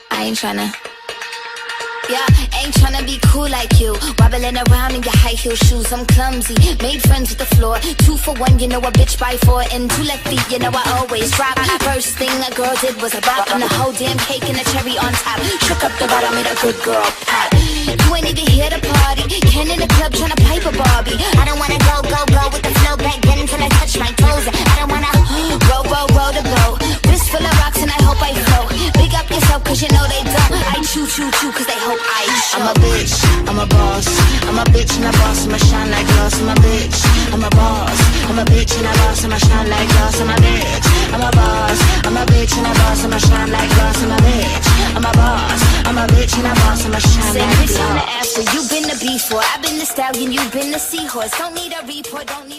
I ain't tryna. Yeah, ain't tryna be cool like you. Wobbling around in your high heel shoes. I'm clumsy, made friends with the floor. 2 for 1, you know a bitch by 4. And 2 left feet, you know I always drop. First thing a girl did was a bop. And the whole damn cake and the cherry on top. Shook up the bottom, made a good girl pop. You ain't even here to party. Ken in the club tryna pipe a Barbie. I don't wanna go with the flow back then until I touch my toes. I don't wanna roll the boat. Wrist full of rocks and I hope I float. Big up yourself cause you know they don't. I chew cause they hope I show. I'm a bitch, I'm a boss. I'm a bitch and a boss, I'ma shine like glass. I'm a bitch, I'm a boss. I'm a bitch and a boss, I'ma shine like glass. I'm a bitch, I'm a boss. I'm a bitch and a boss, I'ma shine like glass. I'm a bitch, I'm a boss. I'm a bitch and a boss, I'ma shine like glass. Say bitch on the after, you been the before. I've been the stallion, you been the seahorse. Don't need a report, don't need